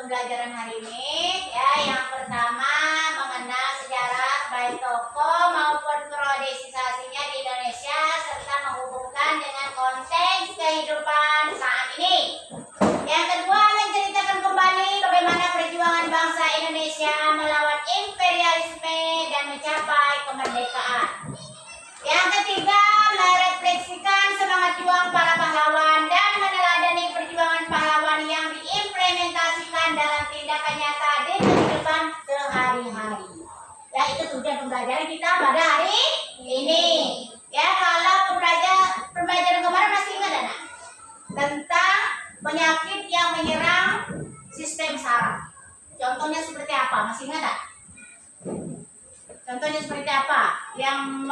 pembelajaran hari ini. Ya, yang pertama mengenal sejarah baik tokoh maupun periodisasinya di Indonesia serta menghubungkan dengan konteks kehidupan saat ini. Yang kedua, menceritakan kembali bagaimana perjuangan bangsa Indonesia melawan imperialisme dan mencapai kemerdekaan. Yang ketiga, merefleksikan semangat juang para pahlawan dan meneladani perjuangan pahlawan yang diimplementasikan dalam tindakan nyata di kehidupan sehari-hari. Ya, itu tujuan pembelajaran kita pada hari ini. Ya, kalau pembelajaran kemarin masih ingat anak? Tentang penyakit yang menyerang sistem saraf. Contohnya seperti apa? Masih ingat tak? Contohnya seperti apa yang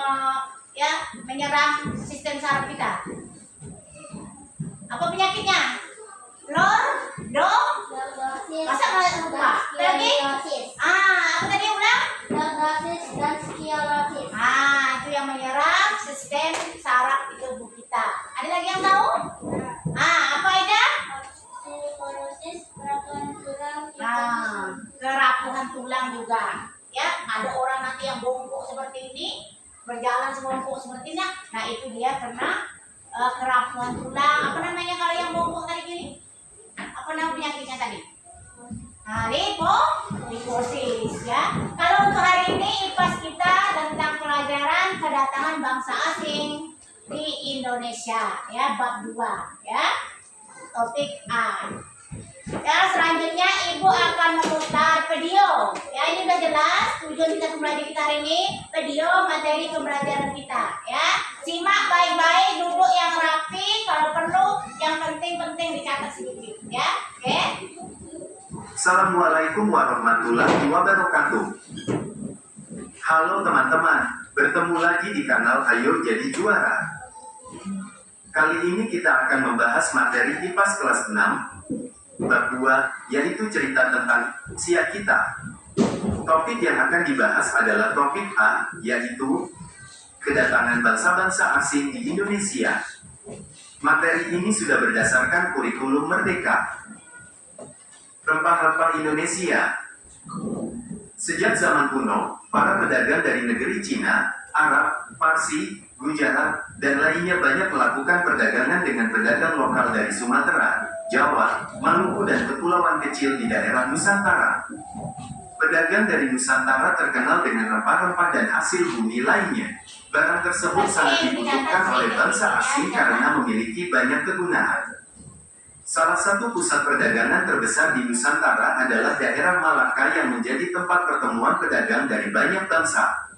menyerang sistem saraf kita? Apa penyakitnya? Lordosis. Masa nggak lupa? Lagi? Apa tadi ulang? Lordosis dan sklerosis. Itu yang menyerang sistem saraf di tubuh kita. Ada lagi yang tahu? Apa itu? Osteoporosis, kerapuhan tulang. Kerapuhan tulang juga. Ya, ada orang nanti yang bongkok seperti ini, berjalan sebongkok seperti ini. Nah, itu dia karena kerapuhan tulang. Apa namanya kalau yang bongkok tadi gini? Apa nama penyakitnya tadi? Liposis, ya. Kalau untuk hari ini IPAS kita tentang pelajaran kedatangan bangsa asing di Indonesia, ya, bab 2, ya. Topik A. Ya, selanjutnya Ibu akan memutar video. Ya, ini udah jelas tujuan kita pembelajaran kita hari ini. Video materi pembelajaran kita, ya. Simak baik-baik, duduk yang rapi. Kalau perlu, yang penting-penting dicatat sedikit, ya. Oke? Assalamualaikum warahmatullahi wabarakatuh. Halo teman-teman, bertemu lagi di kanal Ayo Jadi Juara. Kali ini kita akan membahas materi IPAS kelas 6 bab 2, yaitu cerita tentang usia kita. Topik yang akan dibahas adalah topik A, yaitu kedatangan bangsa-bangsa asing di Indonesia. Materi ini sudah berdasarkan kurikulum Merdeka. Rempah-rempah Indonesia. Sejak zaman kuno, para pedagang dari negeri Cina, Arab, Parsi, Gujarat, dan lainnya banyak melakukan perdagangan dengan pedagang lokal dari Sumatera, Jawa, Maluku, dan kepulauan kecil di daerah Nusantara. Pedagang dari Nusantara terkenal dengan rempah-rempah dan hasil bumi lainnya. Barang tersebut sangat dibutuhkan oleh bangsa asing karena memiliki banyak kegunaan. Salah satu pusat perdagangan terbesar di Nusantara adalah daerah Malaka yang menjadi tempat pertemuan pedagang dari banyak bangsa.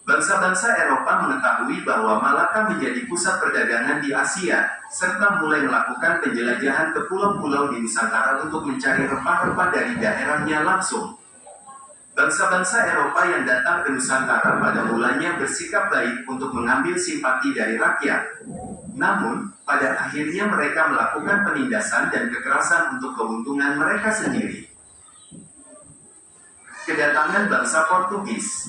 Bangsa-bangsa Eropa mengetahui bahwa Malaka menjadi pusat perdagangan di Asia, serta mulai melakukan penjelajahan ke pulau-pulau di Nusantara untuk mencari rempah-rempah dari daerahnya langsung. Bangsa-bangsa Eropa yang datang ke Nusantara pada mulanya bersikap baik untuk mengambil simpati dari rakyat. Namun, pada akhirnya mereka melakukan penindasan dan kekerasan untuk keuntungan mereka sendiri. Kedatangan bangsa Portugis.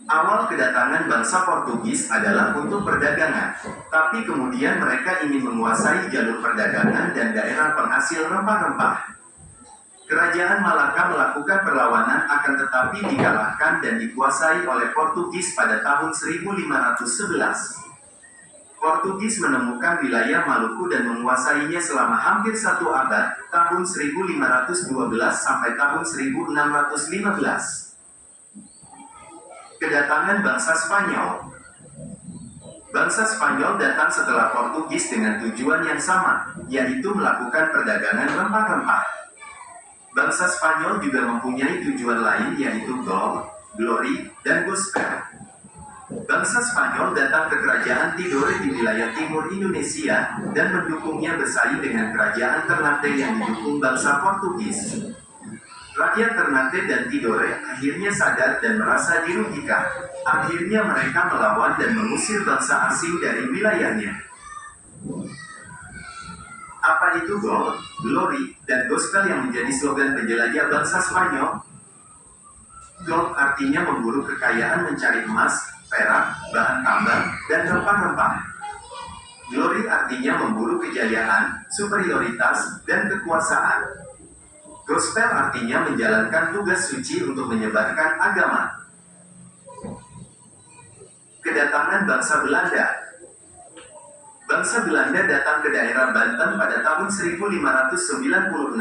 Awal kedatangan bangsa Portugis adalah untuk perdagangan, tapi kemudian mereka ingin menguasai jalur perdagangan dan daerah penghasil rempah-rempah. Kerajaan Malaka melakukan perlawanan akan tetapi dikalahkan dan dikuasai oleh Portugis pada tahun 1511. Portugis menemukan wilayah Maluku dan menguasainya selama hampir 1 abad, tahun 1512 sampai tahun 1615. Kedatangan bangsa Spanyol. Bangsa Spanyol datang setelah Portugis dengan tujuan yang sama, yaitu melakukan perdagangan rempah-rempah. Bangsa Spanyol juga mempunyai tujuan lain yaitu gold, glory, dan gospel. Bangsa Spanyol datang ke kerajaan Tidore di wilayah timur Indonesia dan mendukungnya bersaing dengan kerajaan Ternate yang didukung bangsa Portugis. Rakyat Ternate dan Tidore akhirnya sadar dan merasa dirugikan. Akhirnya mereka melawan dan mengusir bangsa asing dari wilayahnya. Apa itu gold, glory, dan gospel yang menjadi slogan penjelajah bangsa Spanyol? Gold artinya memburu kekayaan mencari emas, perak, bahan tambang, dan rempah-rempah. Glory artinya memburu kejayaan, superioritas, dan kekuasaan. Gospel artinya menjalankan tugas suci untuk menyebarkan agama. Kedatangan bangsa Belanda. Bangsa Belanda datang ke daerah Banten pada tahun 1596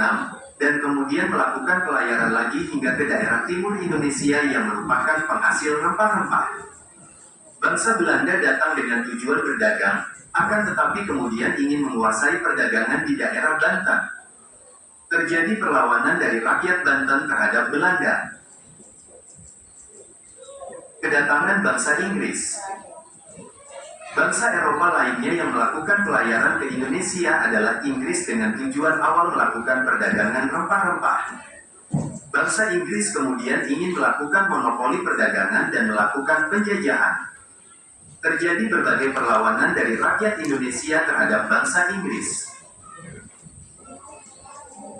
dan kemudian melakukan pelayaran lagi hingga ke daerah timur Indonesia yang merupakan penghasil rempah-rempah. Bangsa Belanda datang dengan tujuan berdagang, akan tetapi kemudian ingin menguasai perdagangan di daerah Banten. Terjadi perlawanan dari rakyat Banten terhadap Belanda. Kedatangan bangsa Inggris. Bangsa Eropa lainnya yang melakukan pelayaran ke Indonesia adalah Inggris dengan tujuan awal melakukan perdagangan rempah-rempah. Bangsa Inggris kemudian ingin melakukan monopoli perdagangan dan melakukan penjajahan. Terjadi berbagai perlawanan dari rakyat Indonesia terhadap bangsa Inggris.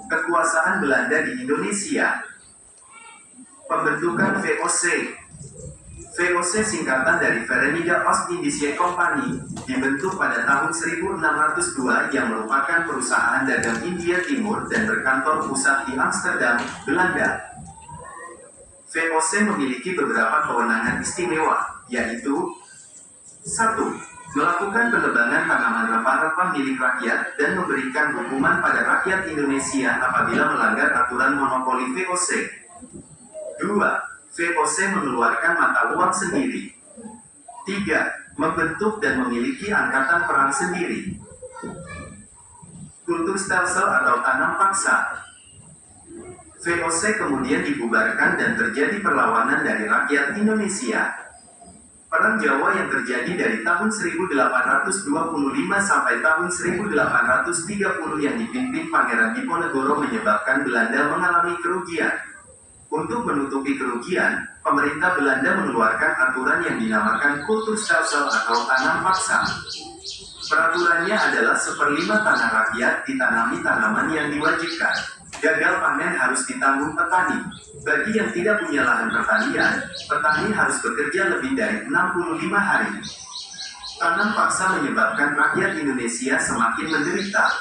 Kekuasaan Belanda di Indonesia. Pembentukan VOC. VOC singkatan dari Verenigde Oost-Indische Compagnie, dibentuk pada tahun 1602 yang merupakan perusahaan dagang India Timur dan berkantor pusat di Amsterdam, Belanda. VOC memiliki beberapa kewenangan istimewa, yaitu 1. Melakukan penebangan tanaman rempah-rempah milik rakyat dan memberikan hukuman pada rakyat Indonesia apabila melanggar aturan monopoli VOC. 2. VOC mengeluarkan mata uang sendiri. 3. Membentuk dan memiliki angkatan perang sendiri. Kulturstelsel atau tanam paksa. VOC kemudian dibubarkan dan terjadi perlawanan dari rakyat Indonesia. Perang Jawa yang terjadi dari tahun 1825 sampai tahun 1830 yang dipimpin Pangeran Diponegoro menyebabkan Belanda mengalami kerugian. Untuk menutupi kerugian, pemerintah Belanda mengeluarkan aturan yang dinamakan Kulturstelsel atau tanam paksa. Peraturannya adalah 1/5 tanah rakyat ditanami tanaman yang diwajibkan. Gagal panen harus ditanggung petani. Bagi yang tidak punya lahan pertanian, petani harus bekerja lebih dari 65 hari. Tanam paksa menyebabkan rakyat Indonesia semakin menderita.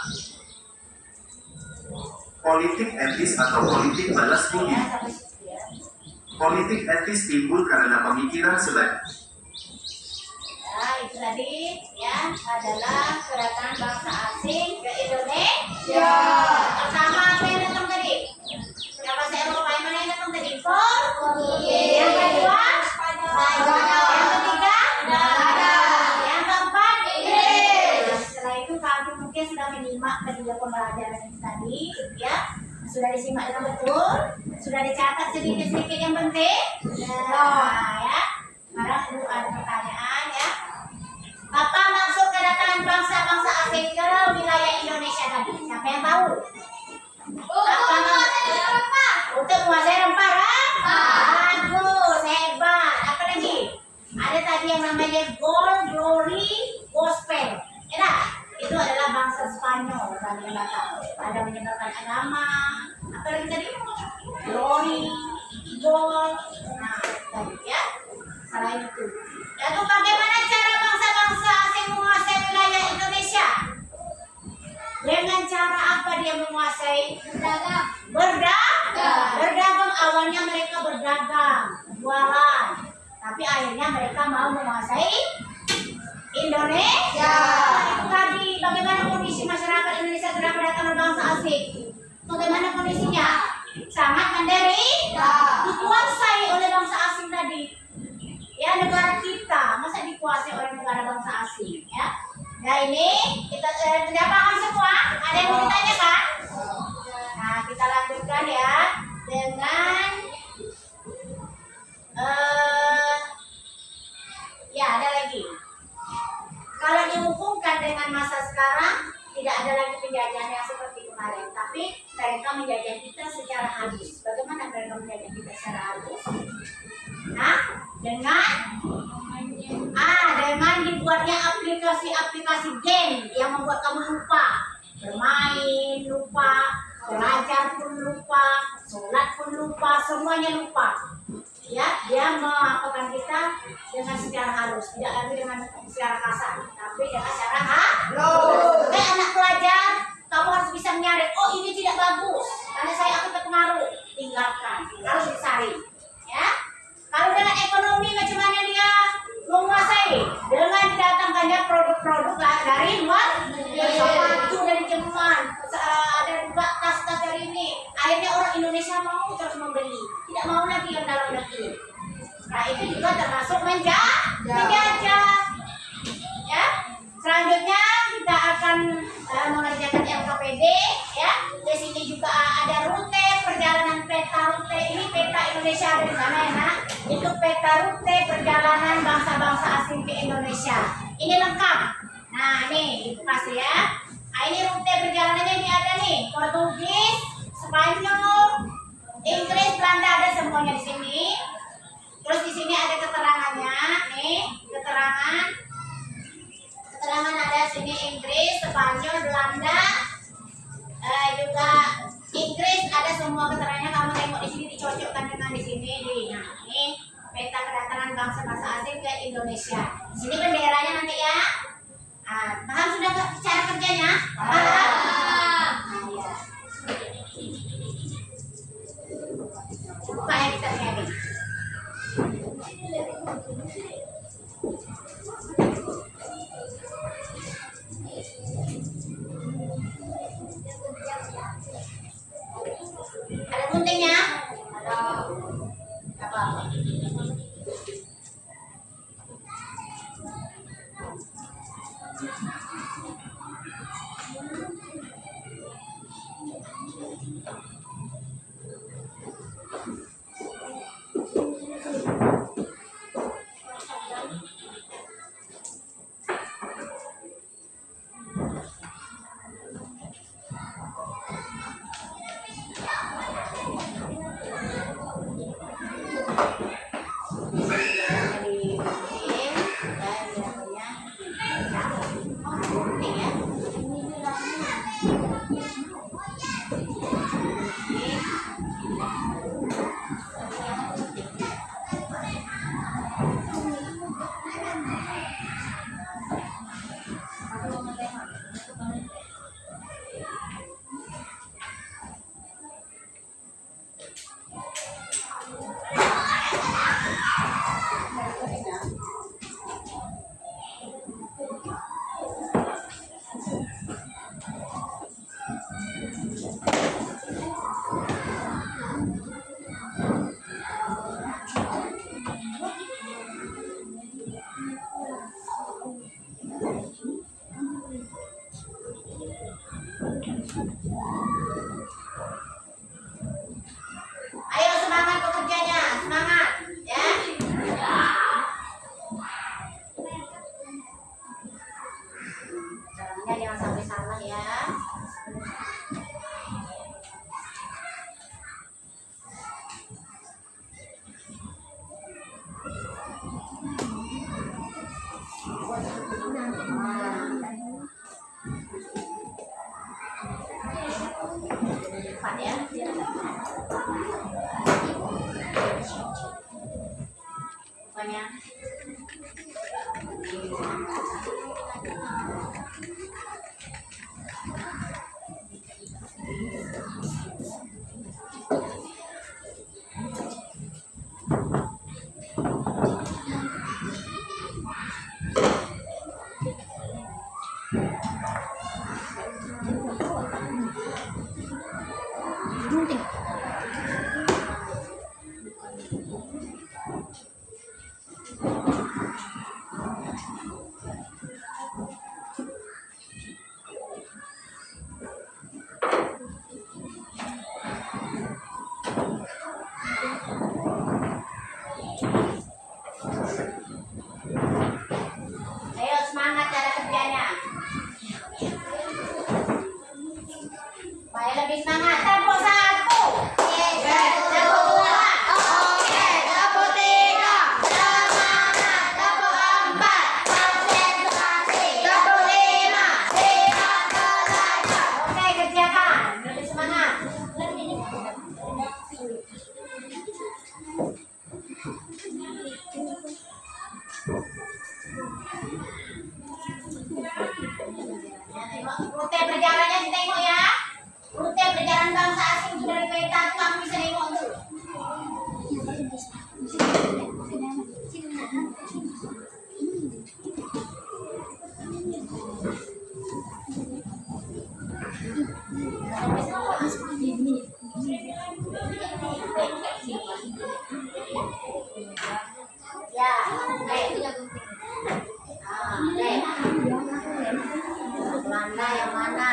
Politik etis atau politik balas budi. Politik etis timbul karena pemikiran sebagai Itu tadi ya adalah kedatangan bangsa asing ke Indonesia. Pertama apa yang datang tadi? Bangsa Eropa yang mana yang datang tadi? Portugis. Yang kedua? Spanyol. Yang ketiga? Belanda. Yang keempat? Inggris. Setelah itu kami mungkin sudah menyimak kedua pembelajaran ini tadi, ya. Sudah disimak dengan betul, sudah dicatat sedikit-sedikit yang penting. Nah, ya. Sekarang itu ada pertanyaan, ya. Apa maksud kedatangan bangsa-bangsa asing ke wilayah Indonesia tadi? Siapa yang tahu? Apa maksud? Untuk menguasai rempah-rempah. Bagus, hebat. Apa lagi? Ada tadi yang namanya gold, glory, gospel. Enak? Itu adalah bangsa Spanyol tadi yang datang. Ada menyebarkan agama. Apa lagi tadi? Glory, gold. Nah, tadi ya. Selain itu. Lalu bagaimana cara bangsa-bangsa asing menguasai wilayah Indonesia? Dengan cara apa dia menguasai? Berdagang. Berdagang. Awalnya mereka berdagang, jualan. Tapi akhirnya mereka mau menguasai Indonesia. Itu tadi bagaimana kondisi masyarakat Indonesia terhadap kedatangan bangsa asing? Bagaimana kondisinya? Sangat menderita. Dikuasai oleh bangsa asing tadi. Ya, negara kita masa dikuasai oleh negara bangsa asing, ya. Nah, ini kita sudah paham semua. Ada yang mau ditanyakan? Nah, kita lanjutkan ya dengan ya ada lagi. Kalau dihubungkan dengan masa sekarang, tidak ada lagi penjajahan yang seperti kemarin, tapi mereka menjajah kita secara halus. Bagaimana mereka menjajah kita secara halus? Nah, dengan dibuatnya aplikasi-aplikasi game yang membuat kamu lupa bermain, lupa belajar pun lupa, sholat pun lupa, semuanya lupa. Ya, dia mengapakan kita dengan secara halus, tidak lagi dengan secara kasar, tapi dengan secara halus. peta rute perjalanan bangsa-bangsa asing ke Indonesia. Ini lengkap. Nah, nih dibuka ya. Nah, ini rute perjalanannya ini ada nih. Portugis, Spanyol, Inggris, Belanda ada semuanya di sini. Terus di sini ada keterangannya, nih keterangan ada sini Inggris, Spanyol, Belanda, juga Inggris ada semua keterangannya. Kamu tengok di sini dicocokkan dengan di sini nih. Nah, ini peta kedatangan bangsa-bangsa asing ke Indonesia. Di sini benderanya nanti ya. Paham sudah cara kerjanya? Paham? Nah, ya. Buka ya kita lihat nih. Ada guntingnya? Ada. Apa? Ayo semangat bekerjanya, semangat ya. Caranya jangan sampai salah ya. Lipat ya. Banyak. Ayo semangat cara kerjanya. Supaya lebih semangat. Tepuk satu. Tepuk dua. Oke. Tepuk tiga. Semangat. Tepuk empat. Konsentrasi. Tepuk lima. Lihat ke layar. Oke, kerjakan. Lebih semangat. Rute perjalanannya ditengok ya. Rute perjalanan bangsa asing sudah dari peta itu kamu bisa nengok tuh. Ya, mana yang mana?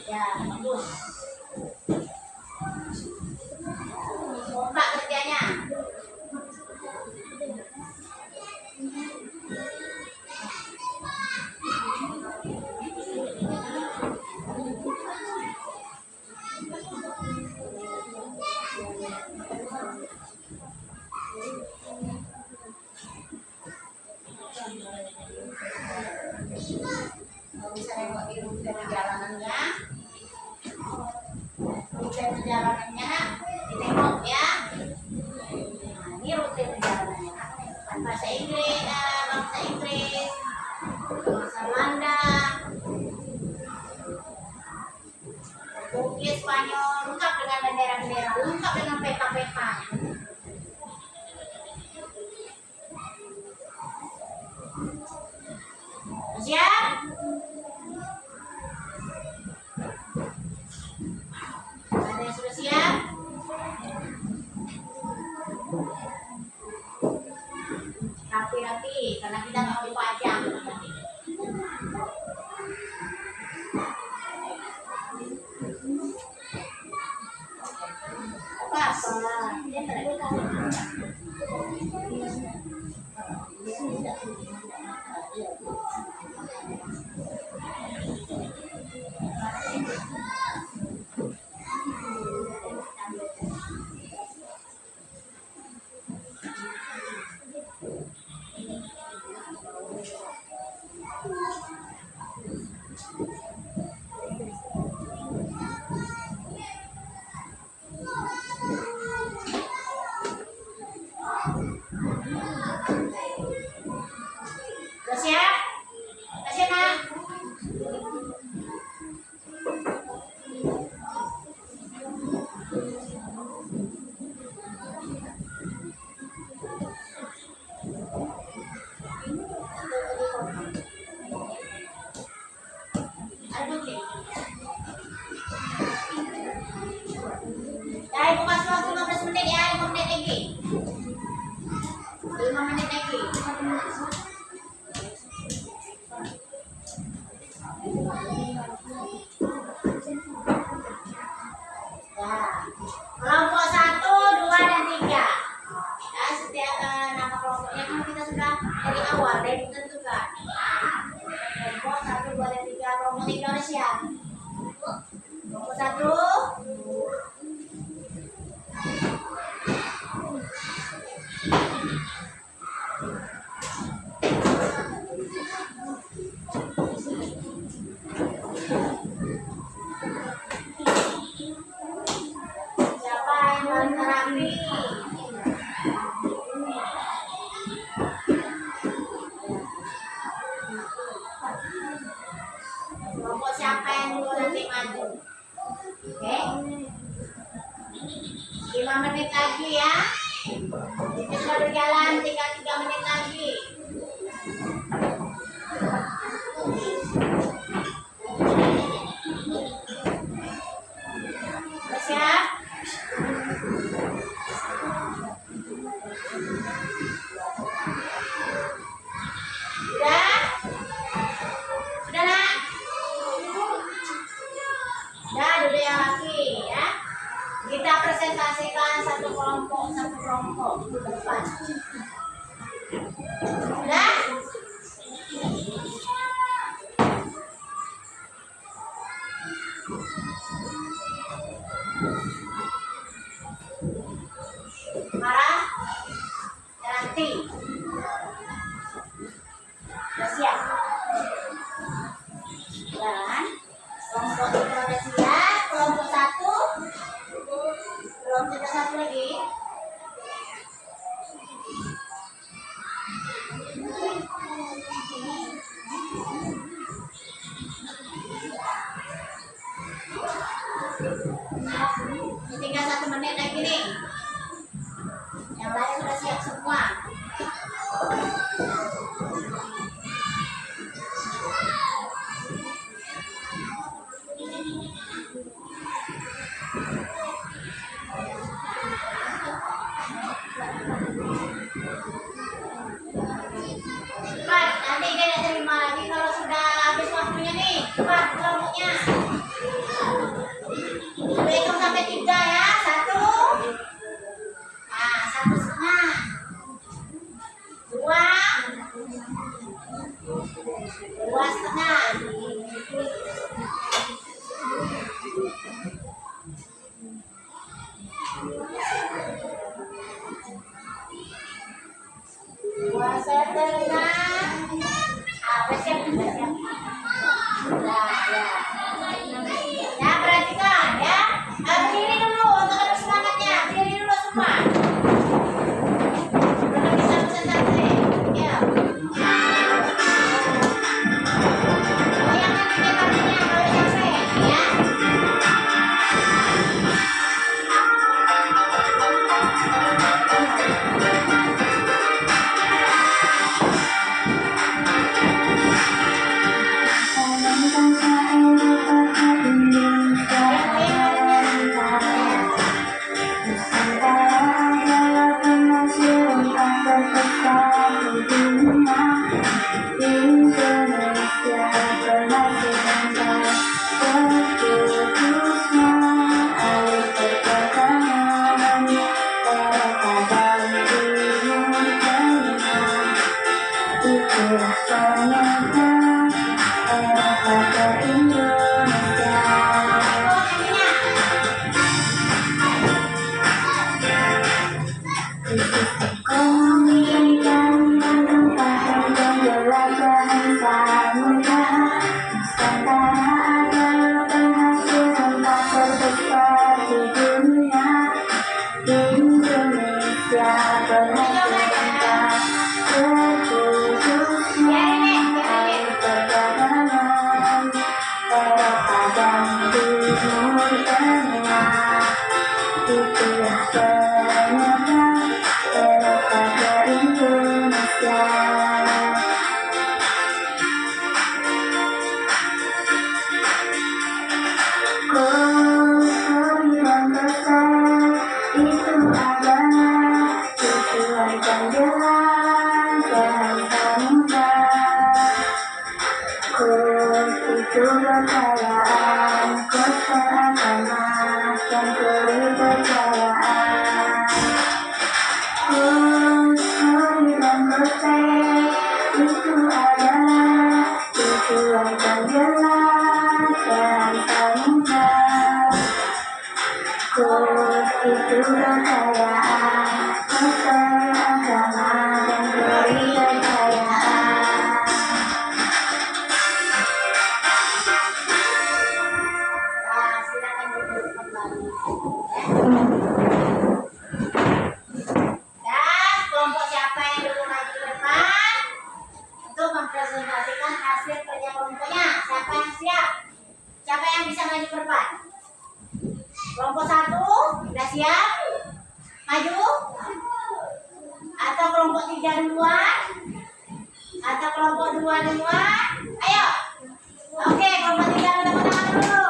Ya, bagus. Kompak kerjanya. Kalau bisa nengok di rute perjalanannya, ditengok ya. Nah, ini rute perjalanannya. Kan bahasa Inggris, bangsa Inggris, bahasa Belanda, Portugis, Spanyol, lengkap dengan bendera-bendera, lengkap dengan peta-peta. Siap? Ada yang sudah siap? Rapi-rapi, karena kita nggak mau pajang. Apa-apa? Dia terlalu Udah siap? Udah siap, Nak? Ada kunci. Ya, ibu kasih waktu 15 menit ya, 5 menit lagi. 5 menit lagi. Ya, kelompok 1, 2, dan 3. Ya, setiap nama kelompoknya kan kita sudah dari awal dari ditentukan. Kelompok 1, 2, dan 3. Kelompok 3 udah siap. Kelompok 1. Siapa yang paling terapi? Kelompok siapa yang dulu nanti maju? Oke? 5 menit lagi ya. Kita sudah berjalan, tinggal 3 menit lagi. Udah siap? Sudah? Sudah, Nak? Sudah, duduk yang laki ya. Kita presentasikan satu kelompok ke depan. berhenti. Sudah siap. Dan kelompok tiga sudah siap. Kelompok satu lagi. Tinggal 1 menit lagi nih. Yang lain sudah siap semua. Cepat, nanti dia tidak terima lagi kalau sudah habis waktunya nih. Cepat kelompoknya. Hitung sampai 3 ya. 1. Nah, 1,5. 2. 2,5. Dua setengah. Apa siap? Nah, ya. Ya, perhatikan ya. Berdiri dulu untuk ada semangatnya. Berdiri dulu semua. Belum bisa pesan-pesan. Ya. Goyangkan dikit kakinya kalau capek ya. Kelompok 1 sudah siap? Maju? Atau kelompok 3 duluan? Atau kelompok 2 duluan? Ayo. Oke, kelompok 3 tepuk tangan dulu.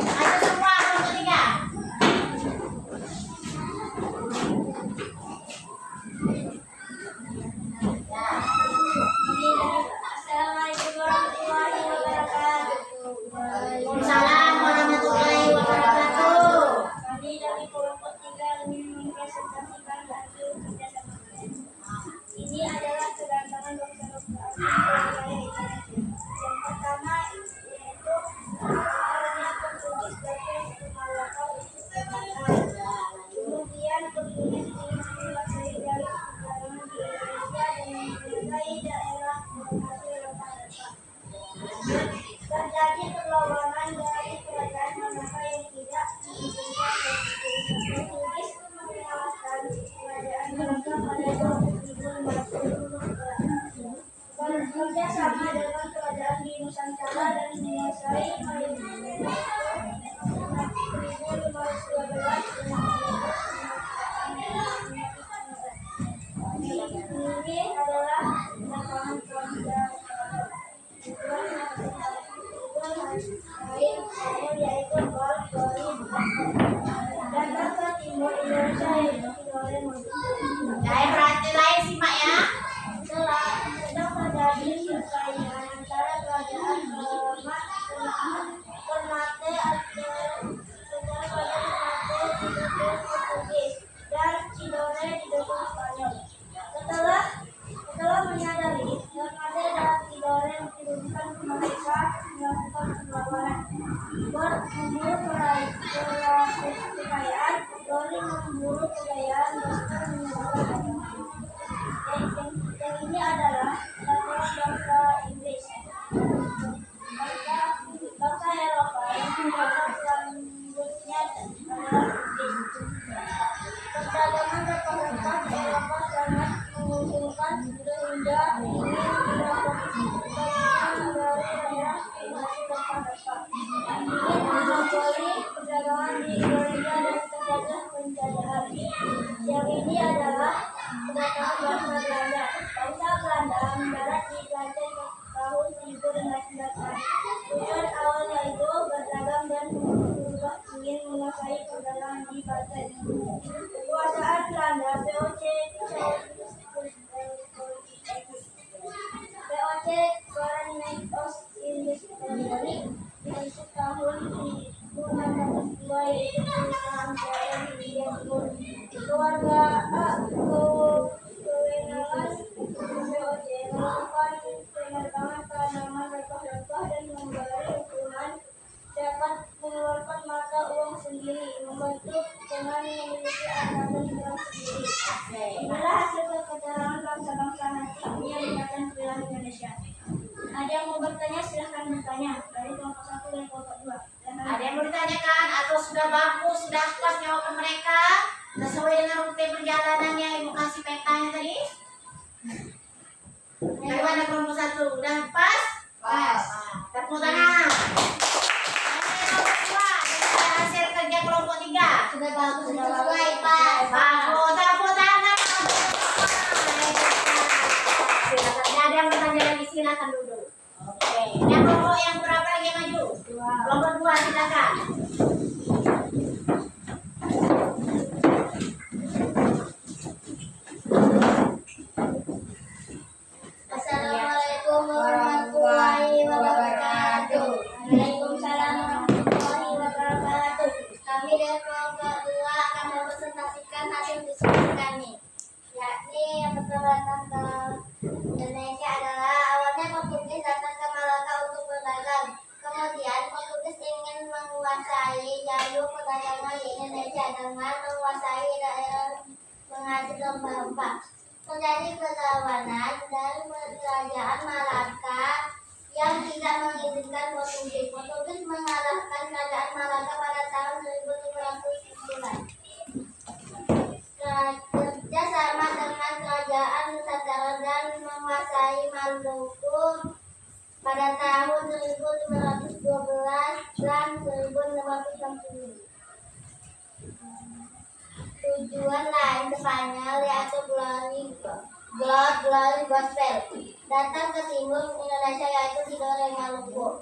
Nah, maju semua kelompok 3. Assalamualaikum warahmatullahi wabarakatuh. Waalaikumsalam warahmatullahi wabarakatuh. Kami dari kelompok 3 ingin mempresentasikan hasil kerjasama kami. Ini adalah kedatangan dokter-dokter asing dari wilayah Indonesia. Yang pertama Kedatangan bangsa Belanda. Bangsa Belanda mendarat di Banten tahun 1598. Tujuan awalnya itu berdagang dan ingin menguasai perdagangan di Banten. Kekuasaan Belanda VOC Foreign Ost-Indies Company dibentuk tahun 1602 yaitu perusahaan Belanda di India Timur. Kewenangan VOC melakukan penerbangan tanaman rempah-rempah dan memberi hukuman dapat mengeluarkan mata uang sendiri, membantu dengan memiliki anggaran negara sendiri. Inilah hasil keterangan bangsa-bangsa nanti yang digunakan wilayah Indonesia. Ada yang mau bertanya, silahkan bertanya. Dari kelompok 1 dan kelompok 2. Ada yang mau ditanyakan atau sudah bagus, sudah pas jawaban mereka sesuai dengan rute perjalanan yang ibu kasih petanya tadi? Bagaimana kelompok 1? Udah pas? Pas. Tepuk tangan. Kelompok 2, dengan hasil kerja kelompok 3. Sudah bagus, sudah sesuai, Pak. Bagus, tepuk tangan. Silakan. Ada yang bertanya lagi, silakan dulu. Oke. Yang kelompok yang berapa lagi yang maju? Kelompok 2, silakan. Assalamualaikum warahmatullahi wabarakatuh. Waalaikumsalam warahmatullahi wabarakatuh. Kami dari kelompok 2 akan mempresentasikan hasil diskusi kami, yakni yang pertama tentang Indonesia adalah awalnya Portugis datang ke Malaka untuk berdagang. Kemudian Portugis ingin menguasai jalur perdagangan di Indonesia dengan menguasai daerah penghasil rempah-rempah. Terjadi perlawanan dari kerajaan Malaka yang tidak mengizinkan Portugis. Portugis mengalahkan kerajaan Malaka pada tahun 1509. Kerja sama dengan kerajaan Nusantara dan menguasai Maluku pada tahun 1512 dan 1560. Tujuan lain Spanyol yaitu Glory Gospel datang ke timur Indonesia yaitu Tidore Maluku.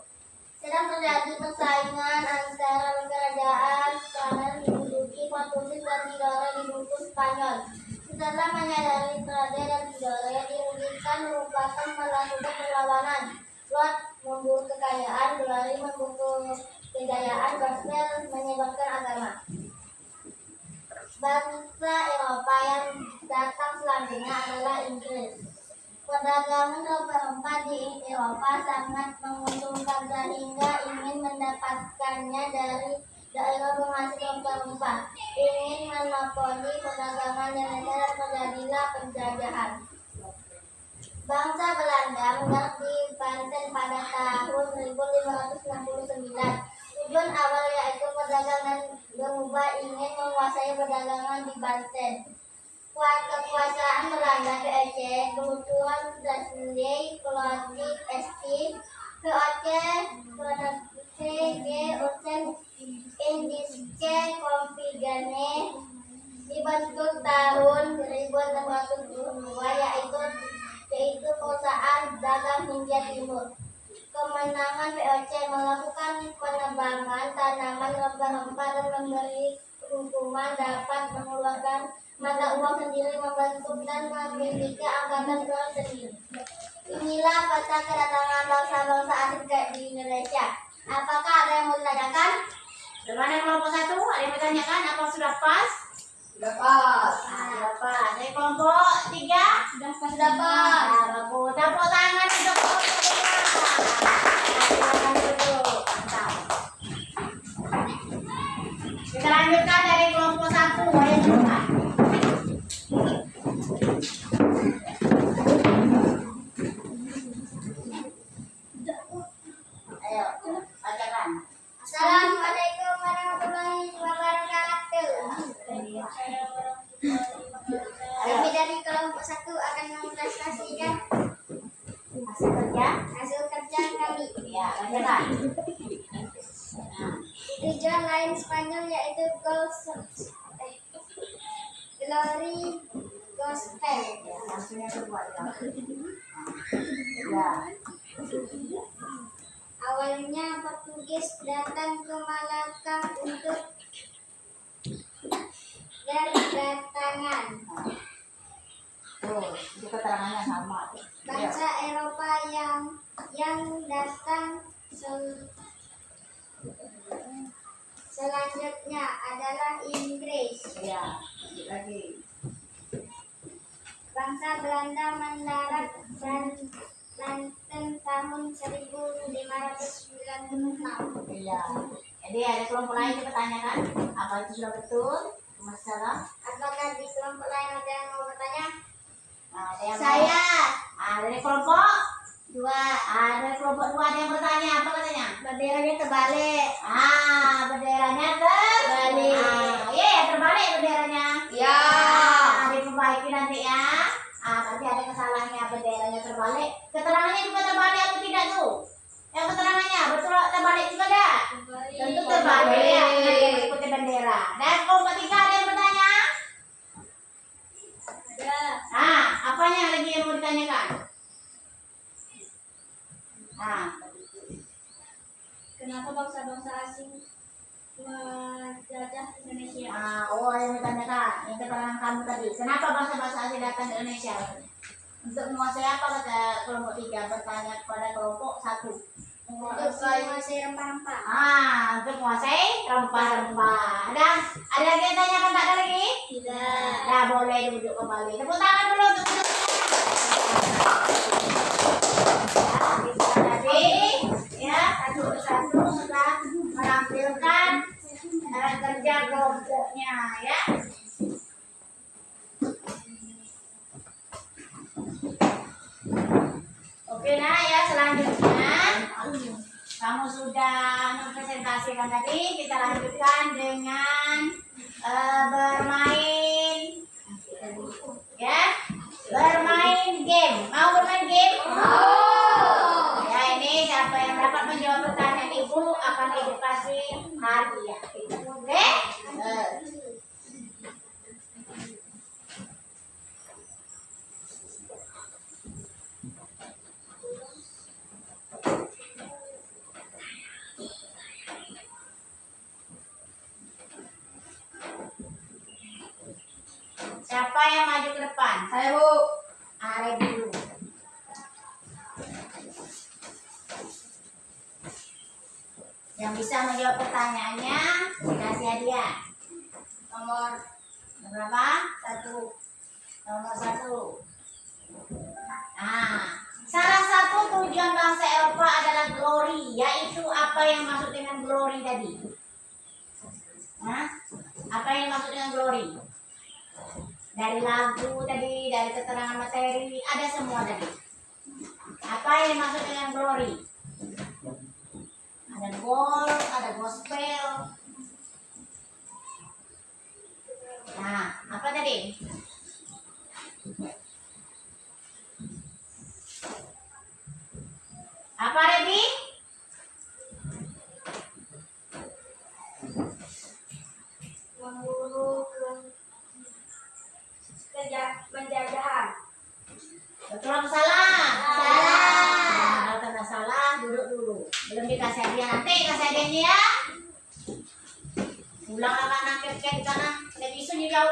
Sedang terjadi persaingan antara kerajaan karena diduduki Portugis dan Tidore didukung Spanyol. Setelah menyadari Tidore dan Tidore dirugikan merupakan melakukan perlawanan. Lord memburu kekayaan, Glory memburu kejayaan, Gospel menyebarkan agama. Bangsa Eropa yang datang selanjutnya adalah Inggris. Perdagangan rempah-rempah di Eropa sangat menguntungkan sehingga ingin mendapatkannya dari daerah penghasil rempah-rempah. Ingin monopoli perdagangan Indonesia dan terjadilah penjajahan. Bangsa Belanda menyerang di Banten pada tahun 1569. Tujuan awal yaitu perdagangan berubah ingin menguasai perdagangan di Banten. Kekuasaan Belanda VOC kebutuhan Dudley Clotilde St. VOC Indische Compagnie dibentuk tahun 1622 yaitu perusahaan dagang Hindia Timur. Kemenangan VOC melakukan penebangan tanaman rempah-rempah dan memberi hukuman dapat mengeluarkan mata uang sendiri, membentuk dan memiliki angkatan perang sendiri. Inilah peta kedatangan bangsa-bangsa asing di Indonesia. Apakah ada yang mau ditanyakan? Bagaimana kelompok 1? Ada yang bertanyakan? Apa sudah pas? Sudah pas. Sudah pas. Dari kelompok 3? Sudah pas. Bagus. Tepuk tangan untuk kelompok 3. Silakan duduk. Mantap. Kita lanjutkan dari kelompok 1. Ayo coba. Ayo, bacakan. Assalamualaikum warahmatullahi wabarakatuh. Kami dari kelompok 1 akan mempresentasikan hasil kerja kami. Ya, bacakan. Tujuan lain Spanyol yaitu Glory Gospel Ya, langsungnya terbuat ya. Ya. Awalnya Portugis datang ke Malaka untuk berdatangan. Tuh, itu keterangannya sama. Bangsa Eropa yang datang selanjutnya adalah Inggris. Ya, lagi. Bangsa Belanda mendarat Banten tahun 1596. Iya. Jadi ada kelompok lain yang bertanyakan, apa itu sudah betul? Masalah? Apakah di kelompok lain ada yang mau bertanya? Nah, ada yang Saya ada dari kelompok dua. ada kelompok dua ada yang bertanya apa katanya? Benderanya terbalik. Benderanya terbalik. Iya, terbalik benderanya. Ya. Diperbaiki nanti ya. Nanti ada kesalahannya benderanya terbalik. Keterangannya juga terbalik atau tidak tuh? Yang keterangannya betul terbalik juga ada? Tentu terbalik ya, karena dia mengikuti bendera. Dan kelompok tiga ada yang bertanya? Ada. Apanya lagi yang mau ditanyakan? Kenapa bangsa-bangsa asing menjajah Indonesia? Yang ditanyakan, yang keterangan kamu tadi. Kenapa bangsa-bangsa asing datang ke Indonesia? Untuk menguasai apa kata kelompok tiga? Bertanya kepada kelompok satu. Untuk menguasai rempah-rempah. Untuk menguasai rempah-rempah. Ada lagi yang tanyakan? Tak ada lagi? Tidak. Dah boleh duduk kembali. Tepuk tangan dulu untuk tadi ya, satu persatu sudah menampilkan cara kerja kelompoknya ya. Oke nah ya, selanjutnya kamu sudah mempresentasikan tadi, kita lanjutkan dengan bermain ya, bermain game. Mau bermain game? Ya, ini siapa yang dapat menjawab pertanyaan ibu akan ibu kasih hadiah. Oke? Siapa yang maju ke depan? Saya, Bu. Are dulu. Yang bisa menjawab pertanyaannya dikasih hadiah. Nomor berapa? Nomor satu. Salah satu tujuan bangsa Eropa adalah glory, yaitu apa yang maksud dengan glory tadi? Apa yang maksud dengan glory? Dari lagu tadi, dari keterangan materi, ada semua tadi. Apa yang maksud dengan glory? Ada gold, ada gospel. Apa tadi? Apa Rebi? Memburu penjajahan. Betul apa salah? Salah. Kalau kena salah, duduk dulu. Belum dikasih hadiah, nanti kasih hadiahnya ya. Pulang akan nangkep di sana. Televisi jauh.